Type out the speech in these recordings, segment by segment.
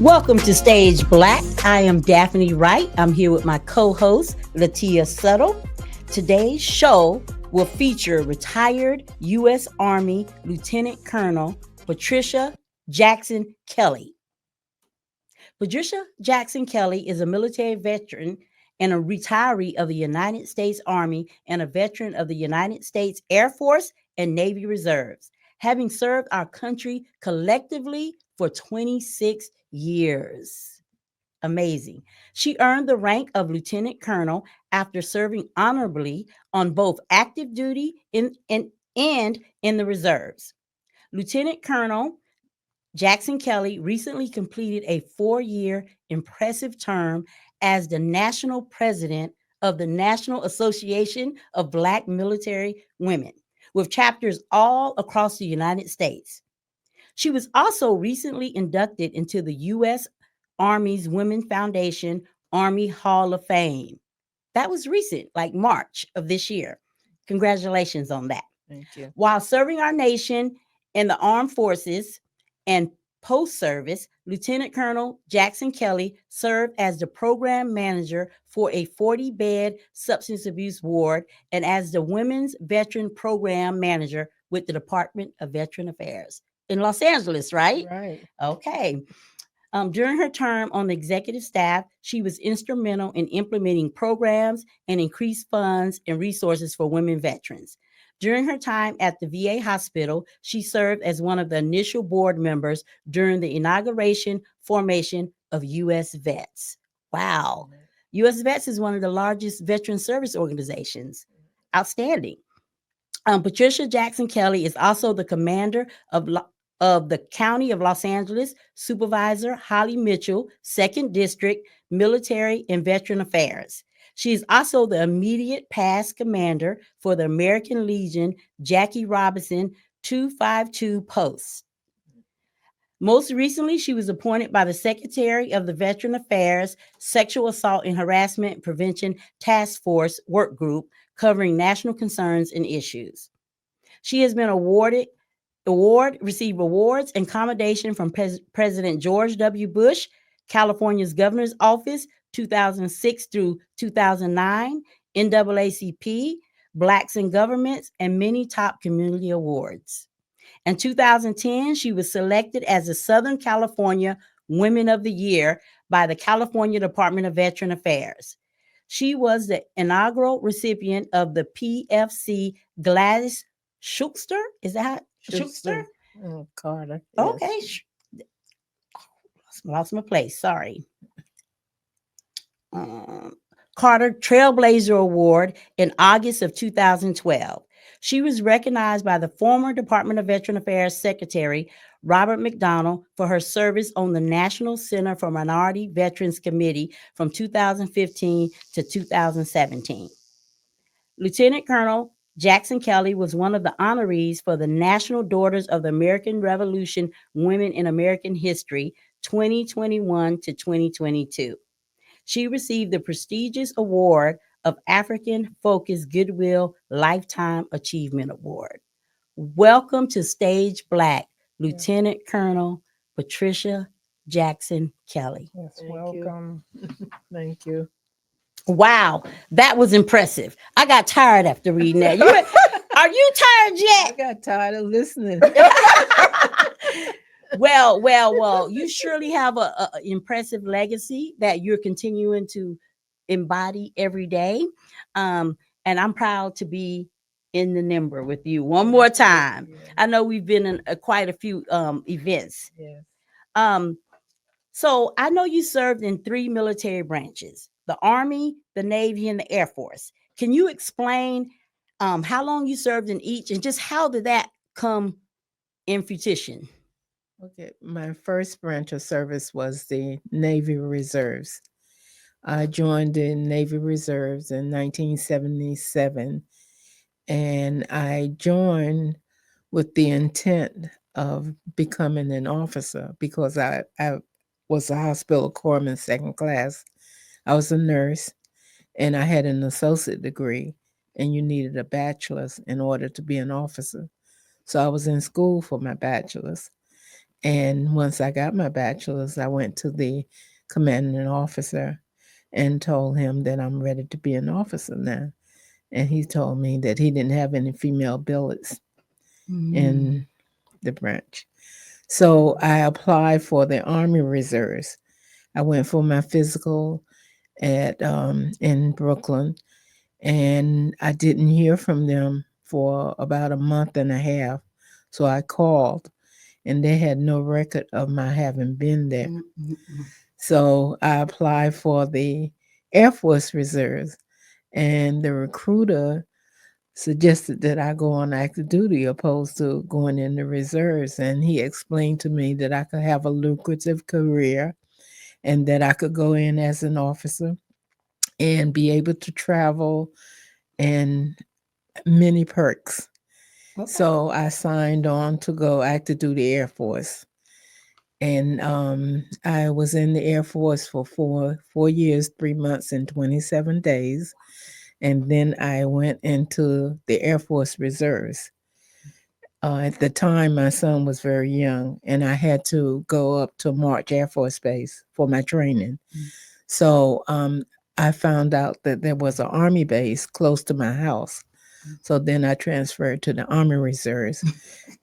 Welcome to Stage Black. I am Daphne Wright. I'm here with my co-host, Latia Suttle. Today's show will feature retired U.S. Army Lieutenant Colonel Patricia Jackson-Kelley. Patricia Jackson-Kelley is a military veteran and a retiree of the United States Army and a veteran of the United States Air Force and Navy Reserves, having served our country collectively for 26 years. Amazing. She earned the rank of lieutenant colonel after serving honorably on both active duty and in the reserves. Lieutenant Colonel Jackson-Kelley recently completed a 4-year impressive term as the national president of the National Association of Black Military Women, with chapters all across the United States. She was also recently inducted into the U.S. Army's Women Foundation Army Hall of Fame. That was recent, like March of this year. Congratulations on that. Thank you. While serving our nation in the armed forces and post service, Lieutenant Colonel Jackson-Kelley served as the program manager for a 40-bed substance abuse ward and as the Women's Veteran Program Manager with the Department of Veteran Affairs in Los Angeles, right? Right. Okay. During her term on the executive staff, she was instrumental in implementing programs and increased funds and resources for women veterans. During her time at the VA hospital, she served as one of the initial board members during the inauguration formation of U.S. Vets. Wow. U.S. Vets is one of the largest veteran service organizations. Outstanding. Patricia Jackson-Kelley is also the commander of the County of Los Angeles, Supervisor Holly Mitchell, 2nd District, Military and Veteran Affairs. She is also the immediate past commander for the American Legion Jackie Robinson 252 Post. Most recently, she was appointed by the Secretary of the Veteran Affairs Sexual Assault and Harassment Prevention Task Force Work Group covering national concerns and issues. She has been received awards and commendation from President George W. Bush, California's Governor's Office, 2006 through 2009, NAACP, Blacks in Governments, and many top community awards. In 2010, she was selected as the Southern California Women of the Year by the California Department of Veteran Affairs. She was the inaugural recipient of the PFC Gladys Schuster. Is that Schuster? Carter. Yes. Okay. Lost my place. Sorry. Carter Trailblazer Award in August of 2012. She was recognized by the former Department of Veteran Affairs Secretary Robert McDonnell for her service on the National Center for Minority Veterans Committee from 2015 to 2017. Lieutenant Colonel Jackson-Kelley was one of the honorees for the National Daughters of the American Revolution Women in American History 2021 to 2022. She received the prestigious award of African Focus Goodwill Lifetime Achievement Award. Welcome to Stage Black, Lieutenant Colonel Patricia Jackson-Kelley. Yes, welcome. Thank you. Wow, that was impressive. I got tired after reading that. Are you tired yet? I got tired of listening. Well, you surely have an impressive legacy that you're continuing to embody every day. And I'm proud to be in the number with you one more time. Yeah. I know we've been in quite a few events. Yes. So I know you served in 3 military branches: the Army, the Navy, and the Air Force. Can you explain how long you served in each and just how did that come in fruition? Okay. My first branch of service was the Navy Reserves. I joined the Navy Reserves in 1977, and I joined with the intent of becoming an officer because I was a hospital corpsman 2nd class. I was a nurse, and I had an associate degree, and you needed a bachelor's in order to be an officer. So I was in school for my bachelor's. And once I got my bachelor's, I went to the commanding officer and told him that I'm ready to be an officer now. And he told me that he didn't have any female billets in Mm. the branch. So I applied for the Army Reserves. I went for my physical at in Brooklyn, and I didn't hear from them for about a month and a half. So I called, and they had no record of my having been there. Mm, mm, mm. So I applied for the Air Force Reserves, and the recruiter suggested that I go on active duty opposed to going in the reserves. And he explained to me that I could have a lucrative career and that I could go in as an officer and be able to travel and many perks. Okay. So I signed on to go active duty Air Force. And I was in the Air Force for 4 years, 3 months, and 27 days. And then I went into the Air Force Reserves. At the time, my son was very young, and I had to go up to March Air Force Base for my training. Mm. So I found out that there was an Army base close to my house. So then I transferred to the Army Reserves.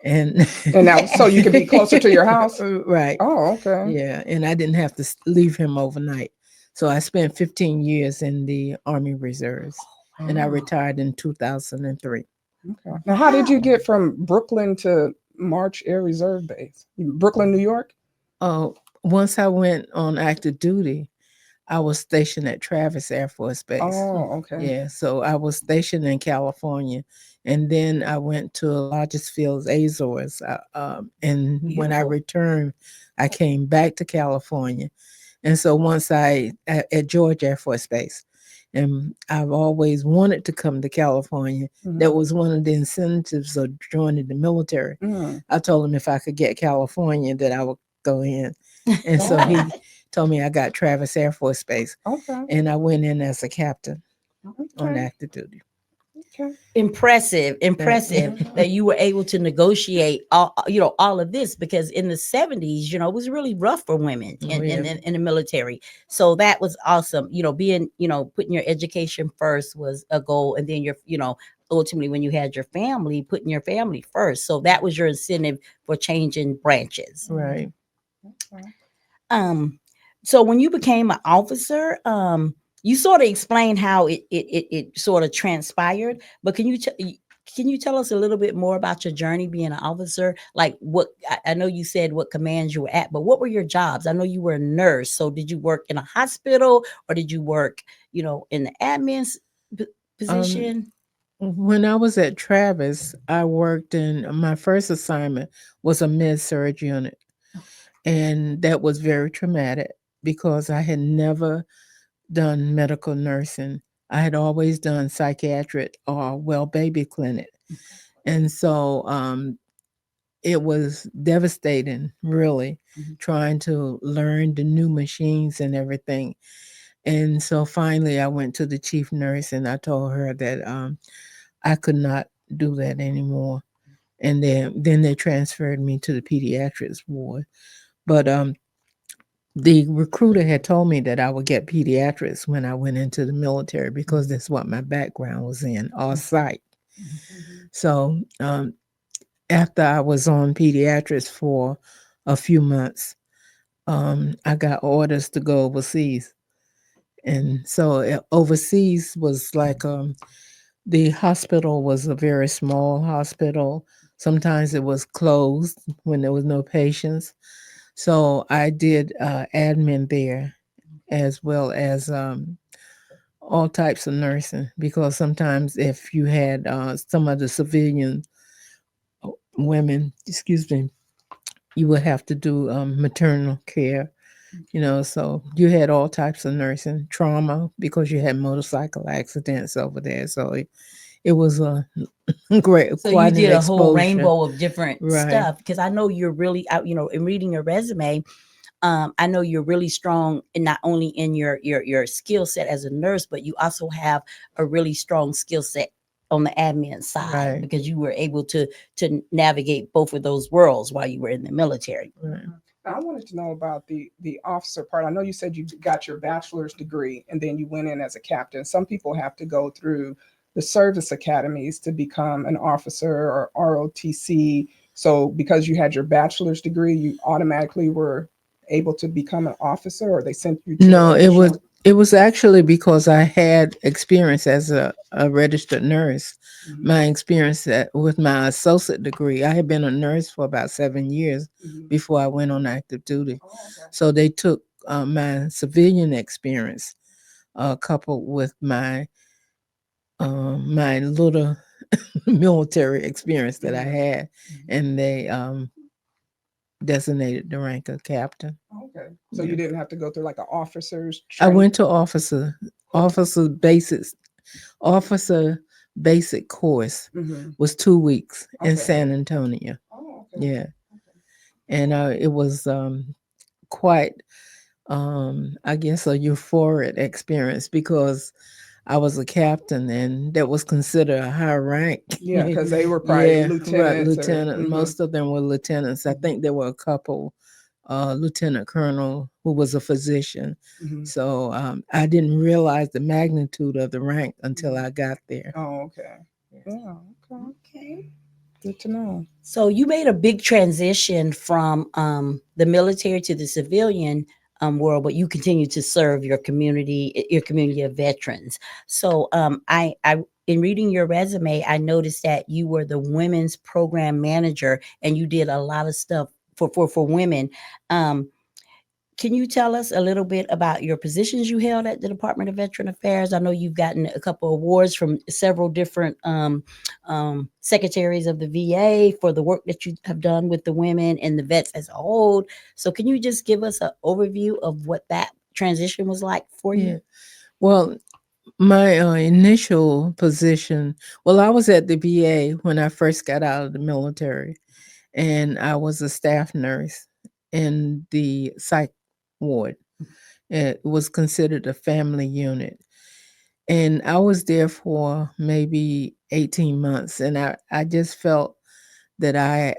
And And now, so you can be closer to your house. right, Oh, okay. yeah, and I didn't have to leave him overnight. So I spent 15 years in the Army Reserves, and I Wow. retired in 2003. Okay. Now, how did you Wow. get from Brooklyn to March Air Reserve Base? Brooklyn, New York? Uh, Once I went on active duty, I was stationed at Travis Air Force Base. Oh, okay. Yeah, so I was stationed in California, and then I went to Largest Fields, Azores. And when I Beautiful. returned, I came back to California. And so once at George Air Force Base, and I've always wanted to come to California. That was one of the incentives of joining the military. Mm-hmm. I told him if I could get California, that I would go in. And so Oh, he told me I got Travis Air Force Base, okay. and I went in as a captain on Okay. active duty. Okay. Impressive, impressive Mhm. that you were able to negotiate all of this, because in the 70s, it was really rough for women Oh yeah, in the military. So that was awesome. Being, putting your education first was a goal, and then ultimately, when you had your family, putting your family first. So that was your incentive for changing branches. right. Okay. Um, so when you became an officer, you sort of explained how it sort of transpired, but can you tell us a little bit more about your journey being an officer? Like, what I know you said what commands you were at, but what were your jobs? I know you were a nurse, so did you work in a hospital, or did you work, in the p- Um, position? when I was at Travis, I worked in my first assignment was a med surg unit, and that was very traumatic because I had never done medical nursing. I had always done psychiatric or well baby clinic. And so it was devastating, really, Mhm. trying to learn the new machines and everything. And so finally, I went to the chief nurse and I told her that I could not do that anymore. And then they transferred me to the pediatrics ward. But the recruiter had told me that I would get pediatrics when I went into the military because that's what my background was in, all psych. So after I was on pediatrics for a few months, I got orders to go overseas. And so overseas was like the hospital was a very small hospital. Sometimes it was closed when there was no patients. So I did admin there as well as all types of nursing because sometimes if you had some of the civilian women, excuse me, you would have to do maternal care, so you had all types of nursing, trauma because you had motorcycle accidents over there. So it was a So you quite an did a whole exposure. rainbow of different Right. stuff, because I know you're really out, in reading your resume. I know you're really strong, and not only in your skill set as a nurse, but you also have a really strong skill set on the admin side Right. because you were able to navigate both of those worlds while you were in the military. Right. Now, I wanted to know about the officer part. I know you said you got your bachelor's degree and then you went in as a captain. Some people have to go through the service academies to become an officer or ROTC. So because you had your bachelor's degree, you automatically were able to become an officer, or they sent you to No, additional. it was actually because I had experience as a registered nurse. Mhm, My experience with my associate degree, I had been a nurse for about 7 years mhm. before I went on active duty. Oh, okay. So they took my civilian experience coupled with my little military experience that I Yeah. had, Mhm. and they designated the rank of captain. Okay. So Yeah. you didn't have to go through like an officer's I training. went to officer basics officer basic course Hmm. was 2 weeks in Okay. San Antonio. Oh, okay. Yeah, Okay. and it was quite I guess a euphoric experience because I was a captain and that was considered a high rank. Yeah, because they were probably Yeah, right, lieutenants or. lieutenant. Hmm. Most of them were lieutenants. I think there were a couple lieutenant colonel who was a physician. Hmm. So I didn't realize the magnitude of the rank until Hmm. I got there. Oh, okay. Yeah. Okay. Okay. Good to know. So you made a big transition from the military to the civilian world, but you continue to serve your community of veterans. So in reading your resume, I noticed that you were the women's program manager, and you did a lot of stuff for women. Um, can you tell us a little bit about your positions you held at the Department of Veteran Affairs? I know you've gotten a couple awards from several different secretaries of the VA for the work that you have done with the women and the vets as a whole. So, can you just give us an overview of what that transition was like for you? Yeah. Well, my initial position, well, I was at the VA when I first got out of the military, and I was a staff nurse in the psych ward. It was considered a family unit. And I was there for maybe 18 months, and I just felt that I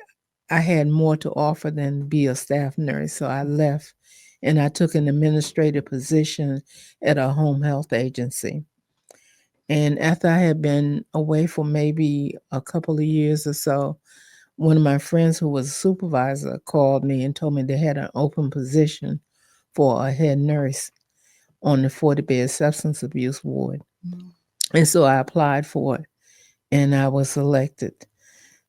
had more to offer than be a staff nurse. So I left and I took an administrative position at a home health agency. And after I had been away for maybe a couple of years or so, one of my friends who was a supervisor called me and told me they had an open position for a head nurse on the 40-bed substance abuse ward. Mm. And so I applied for it and I was selected.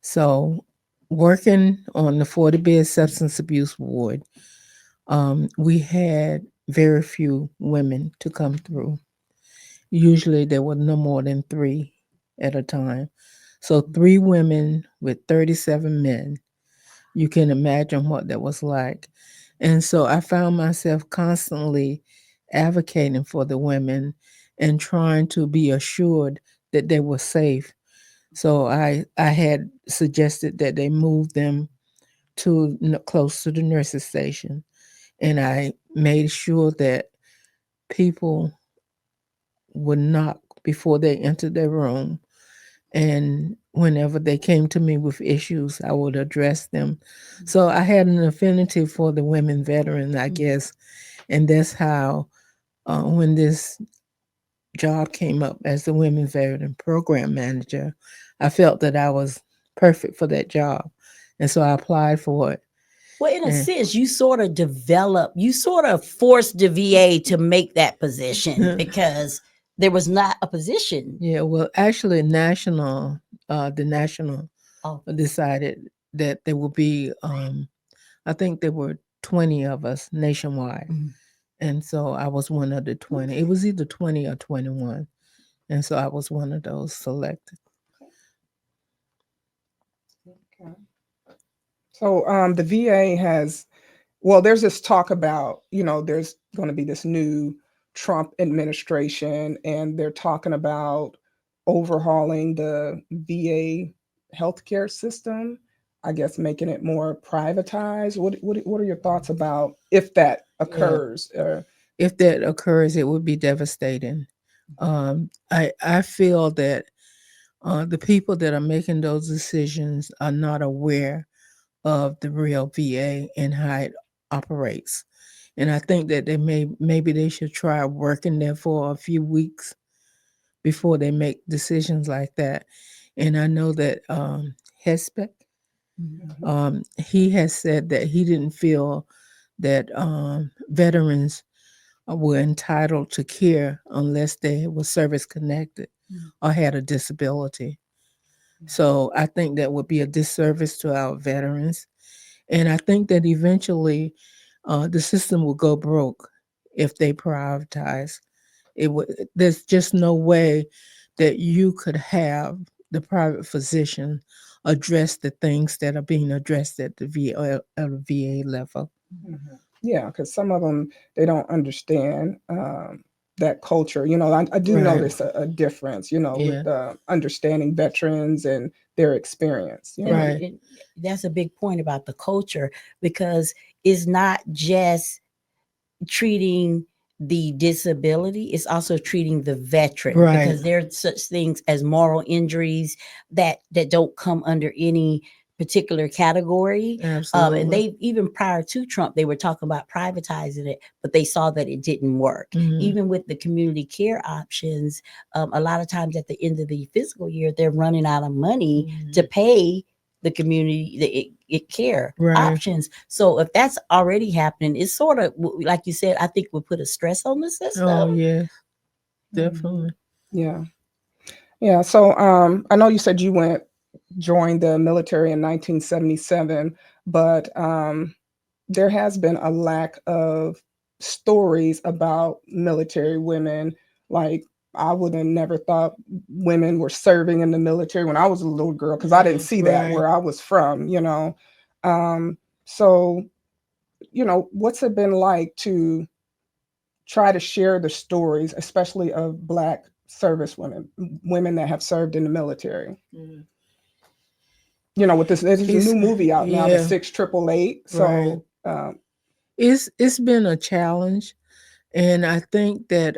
So, working on the 40-bed substance abuse ward, we had very few women to come through. Usually, there were no more than three at a time. So, three women with 37 men. You can imagine what that was like. And so, I found myself constantly advocating for the women and trying to be assured that they were safe. So I had suggested that they move them to close to the nurses station, and I made sure that people would knock before they entered their room, and whenever they came to me with issues, I would address them. So I had an affinity for the women veterans, I guess, and that's how when this job came up as the women veteran program manager, I felt that I was perfect for that job. And so I applied for it. Well, in a And sense, you sort of forced the VA to make that position because there was not a position. yeah, well, actually, the national Oh, decided that there will be, I think there were 20 of us nationwide. mhm. And so I was one of the 20. It was either 20 or 21. And so I was one of those selected. Okay. So the VA has, well, there's this talk about, there's going to be this new Trump administration, and they're talking about overhauling the VA healthcare system. I guess making it more privatized. What are your thoughts about if that Yeah. occurs? If that occurs, it would be devastating. I feel that The people that are making those decisions are not aware of the real VA and how it operates. And I think that maybe they should try working there for a few weeks before they make decisions like that. And I know that Hespec, Mhm. he has said that he didn't feel that veterans were entitled to care unless they were service connected or had a disability. So I think that would be a disservice to our veterans. And I think that eventually the system will go broke if they prioritize. There's just no way that you could have the private physician address the things that are being addressed at the VA level. Mhm. Yeah, because some of them they don't understand that culture. I do Right. notice a difference. Yeah. With understanding veterans and their experience. And, Right. and that's a big point about the culture, because it's not just treating the disability, it's also treating the veteran, Right. because there's such things as moral injuries that don't come under any particular category. And Absolutely. they, even prior to Trump, they were talking about privatizing it, but they saw that it didn't work. Mhm. Even with the community care options, a lot of times at the end of the fiscal year, they're running out of money to Mhm. pay the community care Right. options. So if that's already happening, it's sort of like you said, I think will put a stress on the Oh, system. yes, Mhm. definitely. Yeah, yeah. So I know you said you joined the military in 1977, but there has been a lack of stories about military women. Like, I would have never thought women were serving in the military when I was a little girl, because I didn't see that Right. where I was from. Um, so, what's it been like to try to share the stories, especially of Black service women, women that have served in the military? Mhm. With this, there's a It's new movie out now, the yeah, 6888. right. So, It's been a challenge, and I think that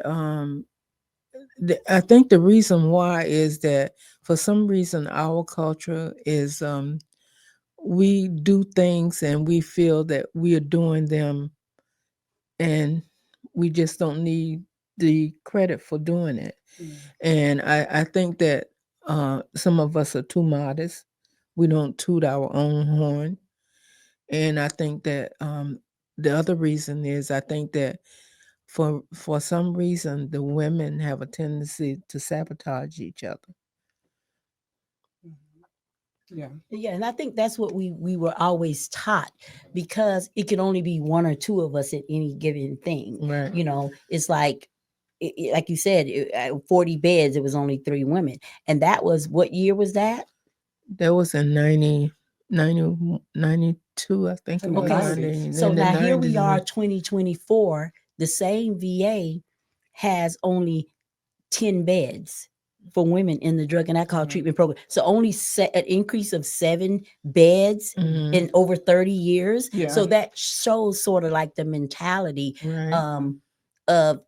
I think the reason why is that for some reason our culture is we do things and we feel that we are doing them, and we just don't need the credit for doing it. And I think that some of us are too modest. We don't toot our own horn. And I think that the other reason is I think that for some reason the women have a tendency to sabotage each other. yeah. Yeah, and I think that's what we were always taught, because it can only be one or two of us at any given thing. Right. It's like, like you said, 40 beds, it was only three women, and that was, what year was that? That was in 92, I think it In the was Okay, 90s. 90, so in the now here 90s. we are, 2024. The same VA has only 10 beds for women in the drug and alcohol Mhm. treatment program. So only an increase of 7 beds Mhm. in over 30 years. Yeah. So that shows sort of like the mentality, Right. um, of,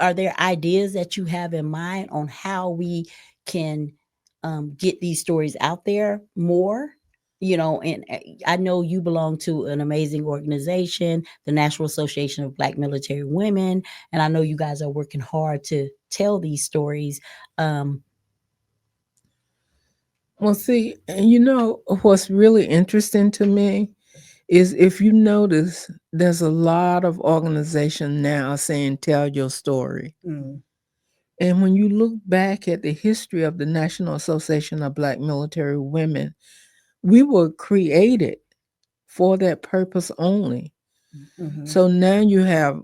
are there ideas that you have in mind on how we can get these stories out there more? And I know you belong to an amazing organization, the National Association of Black Military Women, and I know you guys are working hard to tell these stories. Um, Well, see, and what's really interesting to me is if you notice, there's a lot of organization now saying tell your story. Mm. And when you look back at the history of the National Association of Black Military Women, we were created for that purpose only. Mhm. So now you have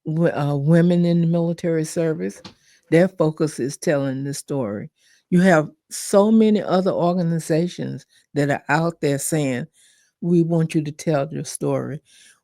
women in the military service, their focus is telling the story. You have so many other organizations that are out there saying, we want you to tell your story.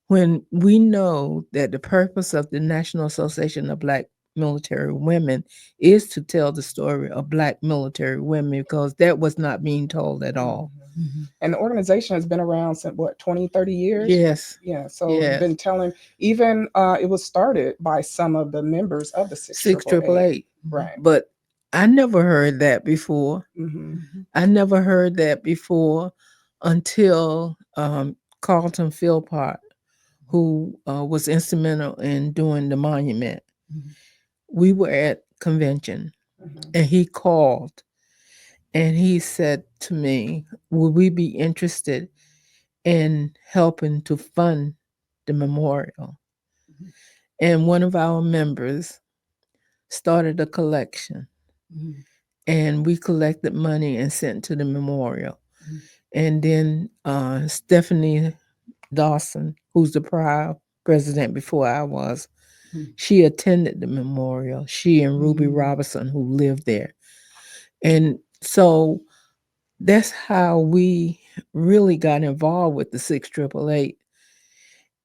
When we know that the purpose of the National Association of Black Military Women is to tell the story of Black military women, because that was not being told at all. Mhm. mhm. And the organization has been around since what, 20, 30 years? Yes, Yeah. So yes. been telling, even it was started by some of the members of the Six 6888. triple eight. Right. But I never heard that before. Hmm. I never heard that before until Carlton Philpott, who was instrumental in doing the monument. We were at convention Hmm. and he called and he said to me, would we be interested in helping to fund the memorial? And one of our members started a collection and we collected money and sent to the memorial. And then Stephanie Dawson, who's the prior president before I was, she attended the memorial. She and Ruby Robertson, who lived there. And so that's how we really got involved with the 6888.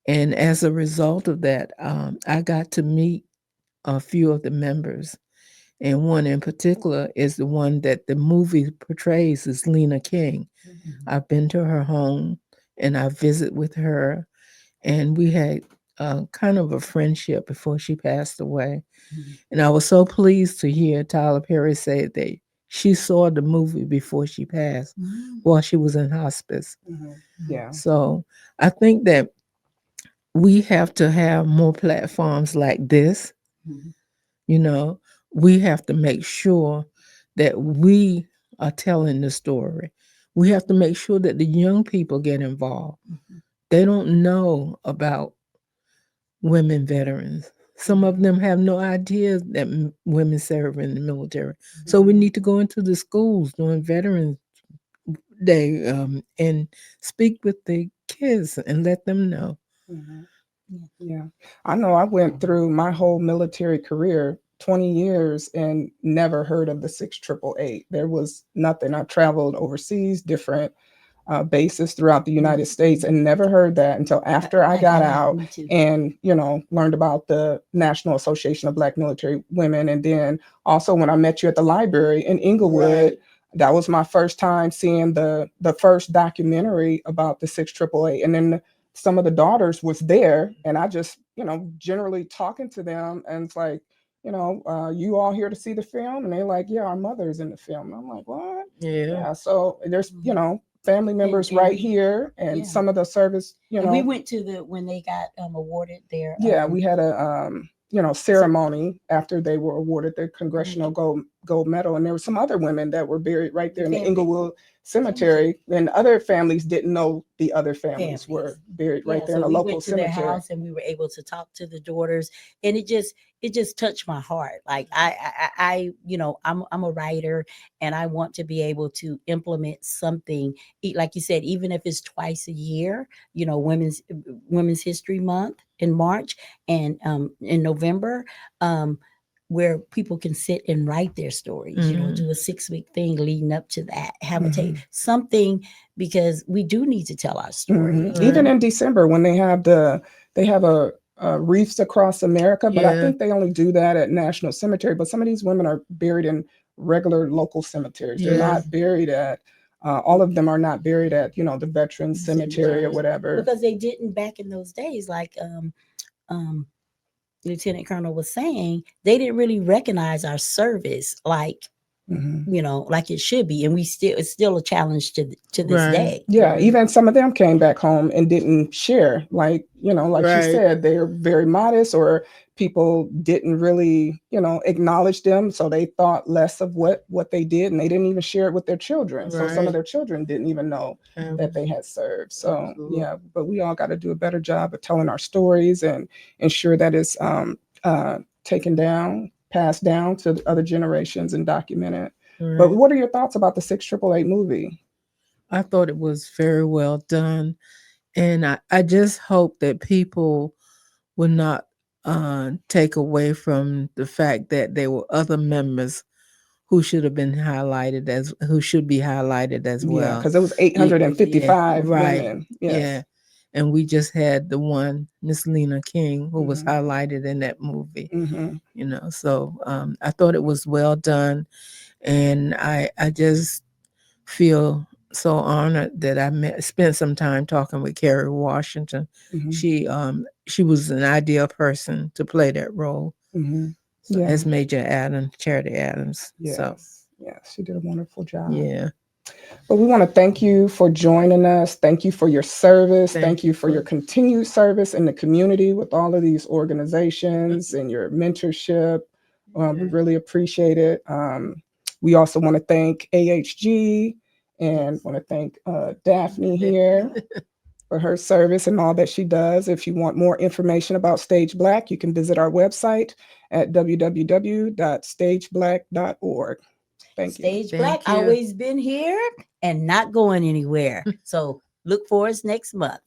And as a result of that, I got to meet a few of the members. And one in particular is the one that the movie portrays is Lena King. I've been to her home and I visit with her, and we had kind of a friendship before she passed away. And I was so pleased to hear Tyler Perry say that she saw the movie before she passed while she was in hospice. Hmm. Yeah. So I think that we have to have more platforms like this. You know, we have to make sure that we are telling the story. We have to make sure that the young people get involved. They don't know about women veterans. Some of them have no idea that women serve in the military. So we need to go into the schools during Veterans Day and speak with the kids and let them know. Hmm. Yeah. I know I went through my whole military career, 20 years, and never heard of the 6888. There was nothing. I traveled overseas, different bases throughout the United States, and never heard that until after I got out and, learned about the National Association of Black Military Women. And then also when I met you at the library in Inglewood, that was my first time seeing the first documentary about the 6888. And then some of the daughters was there, and I just, generally talking to them, and it's like, you all here to see the film? And they're like, yeah, our mother's in the film. And I'm like, what? Yeah. Yeah. So there's, family members right here, and some of the service, And we went to the when they got awarded their yeah, we had a ceremony after they were awarded their congressional gold medal, and there were some other women that were buried right there in the Inglewood Cemetery, and other families didn't know the other families were buried right there in a we local went to their cemetery. house and we were able to talk to the daughters, and it just touched my heart. Like I'm a writer, and I want to be able to implement something, like you said, even if it's twice a year. Women's History Month in March, and in November, where people can sit and write their stories. Do a 6-week thing leading up to that, have a tape, something, because we do need to tell our story. Even in December when they have a Reefs Across America, but I think they only do that at National Cemetery. But some of these women are buried in regular local cemeteries. They're not buried at all of them are not buried at the Veterans Cemetery or whatever, because they didn't back in those days. Like um Lieutenant Colonel was saying, they didn't really recognize our service like like it should be, and it's still a challenge to this day. Yeah, even some of them came back home and didn't share. Like, like she said, they're very modest, or people didn't really, acknowledge them. So they thought less of what they did, and they didn't even share it with their children. So some of their children didn't even know that they had served. So yeah, but we all got to do a better job of telling our stories and ensure that it's taken down, passed down to other generations and documented. But what are your thoughts about the 6888 movie? I thought it was very well done. And I just hope that people will not take away from the fact that there were other members who should have been highlighted who should be highlighted as well. Yeah, because it was 855 women. Yes. Yeah. And we just had the one, Miss Lena King, who was highlighted in that movie. So I thought it was well done. And I just feel so honored that I spent some time talking with Kerry Washington. She was an ideal person to play that role. So, Yeah. as Major Adams, Charity Adams. So, Yes, she did a wonderful job. yeah. But we want to thank you for joining us. Thank you for your service. Thank you for your continued service in the community with all of these organizations and your mentorship. We really appreciate it. We also want to thank AHG and want to thank Daphne here for her service and all that she does. If you want more information about Stage Black, you can visit our website at www.stageblack.org. Thank you. Stage Thank Black you. always been here and not going anywhere. So look for us next month.